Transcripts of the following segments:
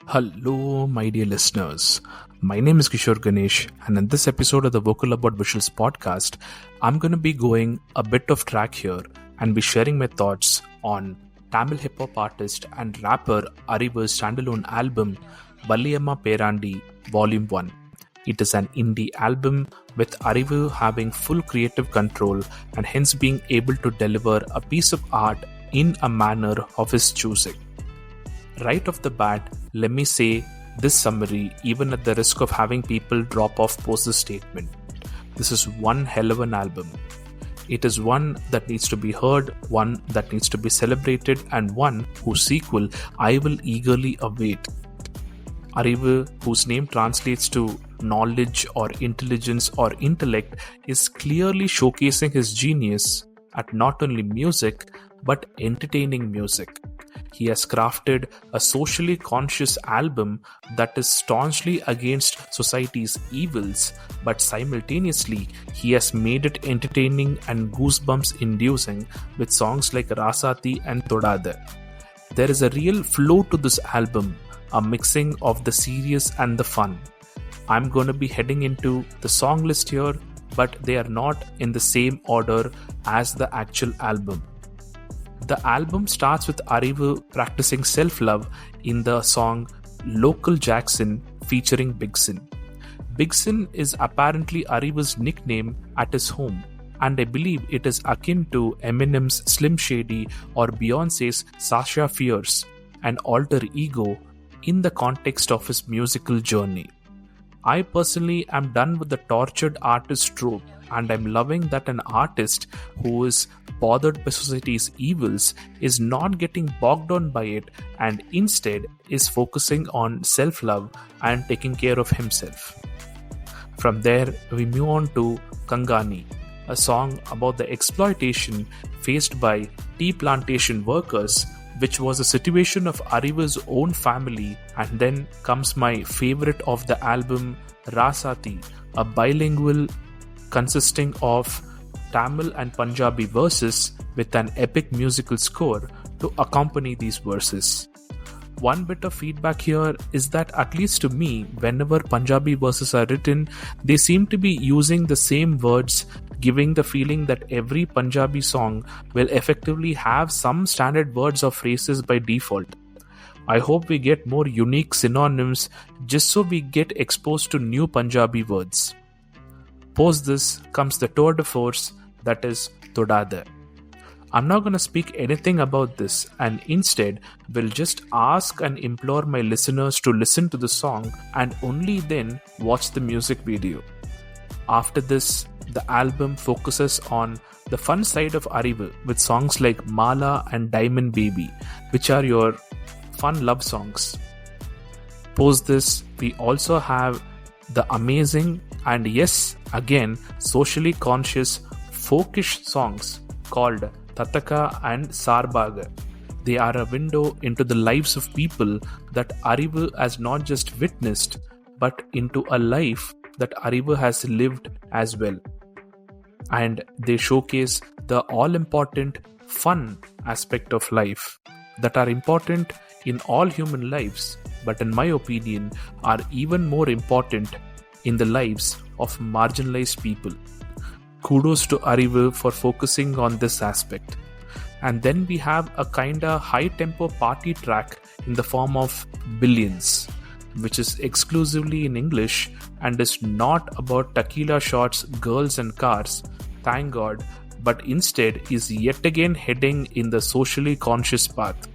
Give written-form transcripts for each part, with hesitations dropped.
Hello, my dear listeners. My name is Kishore Ganesh, and in this episode of the Vocal About Visuals podcast, I'm going to be going a bit of track here and be sharing my thoughts on Tamil hip hop artist and rapper Arivu's standalone album, Valliyamma Perandi Volume 1. It is an indie album with Arivu having full creative control and hence being able to deliver a piece of art in a manner of his choosing. Right off the bat, let me say this summary, even at the risk of having people drop off post this statement. This is one hell of an album. It is one that needs to be heard, one that needs to be celebrated, and one whose sequel I will eagerly await. Arivu, whose name translates to knowledge or intelligence or intellect, is clearly showcasing his genius at not only music but entertaining music. He has crafted a socially conscious album that is staunchly against society's evils, but simultaneously he has made it entertaining and goosebumps inducing with songs like Rasati and Todada. There is a real flow to this album, a mixing of the serious and the fun. I'm going to be heading into the song list here, but they are not in the same order as the actual album. The album starts with Arivu practicing self-love in the song Local Jackson featuring Big Sin. Big Sin is apparently Arivu's nickname at his home, and I believe it is akin to Eminem's Slim Shady or Beyoncé's Sasha Fierce, an alter ego in the context of his musical journey. I personally am done with the tortured artist trope, and I'm loving that an artist who is bothered by society's evils is not getting bogged down by it and instead is focusing on self-love and taking care of himself. From there, we move on to Kangani, a song about the exploitation faced by tea plantation workers, which was a situation of Arivu's own family, and then comes my favorite of the album, Rasati, a bilingual consisting of Tamil and Punjabi verses with an epic musical score to accompany these verses. One bit of feedback here is that, at least to me, whenever Punjabi verses are written, they seem to be using the same words, giving the feeling that every Punjabi song will effectively have some standard words or phrases by default. I hope we get more unique synonyms just so we get exposed to new Punjabi words. Post this comes the tour de force, that is Todada. I'm not going to speak anything about this, and instead will just ask and implore my listeners to listen to the song and only then watch the music video. After this, the album focuses on the fun side of Arivu with songs like Mala and Diamond Baby, which are your fun love songs. Post this, we also have the amazing and yes, again, socially conscious folkish songs called Tataka and Sarbaga. They are a window into the lives of people that Arivu has not just witnessed, but into a life that Arivu has lived as well. And they showcase the all-important fun aspect of life that are important in all human lives, but in my opinion are even more important in the lives of marginalized people. Kudos to Arivu for focusing on this aspect. And then we have a kinda high-tempo party track in the form of Billions, which is exclusively in English and is not about tequila shots, girls and cars, thank God, but instead is yet again heading in the socially conscious path.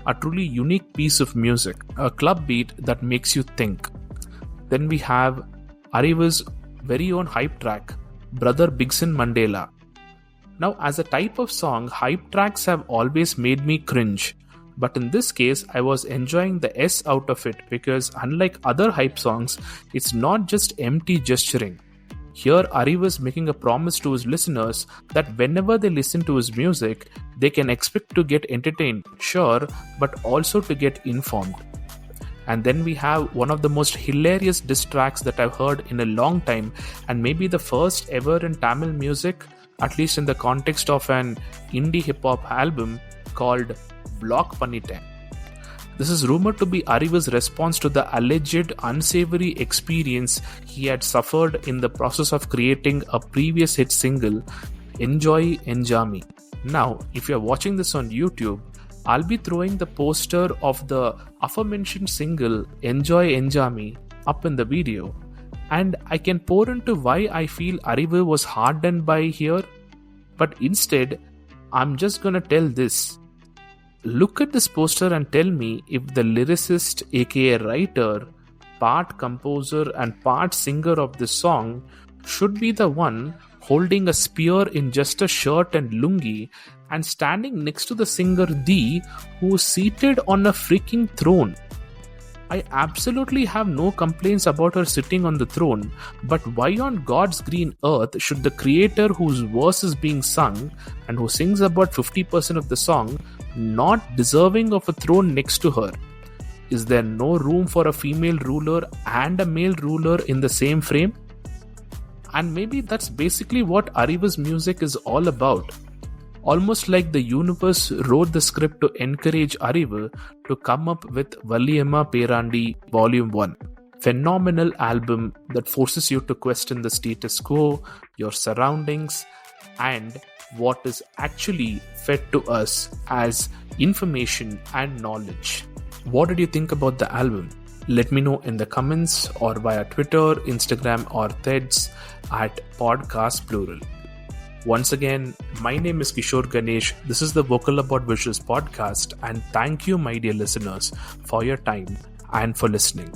A truly unique piece of music, a club beat that makes you think. Then we have Arivu's very own hype track, Brother Bigson Mandela. Now, as a type of song, hype tracks have always made me cringe, but in this case, I was enjoying the S out of it because unlike other hype songs, it's not just empty gesturing. Here, Arivu is making a promise to his listeners that whenever they listen to his music, they can expect to get entertained, sure, but also to get informed. And then we have one of the most hilarious diss tracks that I've heard in a long time, and maybe the first ever in Tamil music, at least in the context of an indie hip hop album, called Block Panniten. This is rumored to be Arriva's response to the alleged unsavory experience he had suffered in the process of creating a previous hit single, Enjoy Enjami. Now, if you're watching this on YouTube, I'll be throwing the poster of the aforementioned single, Enjoy Enjami, up in the video, and I can pour into why I feel Arriva was hardened by here, but instead, I'm just gonna tell this. Look at this poster and tell me if the lyricist, aka writer, part composer and part singer of this song should be the one holding a spear in just a shirt and lungi and standing next to the singer Dee, who is seated on a freaking throne. I absolutely have no complaints about her sitting on the throne, but why on God's green earth should the creator whose verse is being sung and who sings about 50% of the song not deserving of a throne next to her? Is there no room for a female ruler and a male ruler in the same frame? And maybe that's basically what Arriva's music is all about. Almost like the universe wrote the script to encourage Arriva to come up with Valliyamma Perandi Volume 1. Phenomenal album that forces you to question the status quo, your surroundings, and what is actually fed to us as information and knowledge. What did you think about the album? Let me know in the comments or via Twitter, Instagram or Threads at Podcast Plural. Once again, my name is Kishore Ganesh. This is the Vocal About Visuals podcast, and thank you, my dear listeners, for your time and for listening.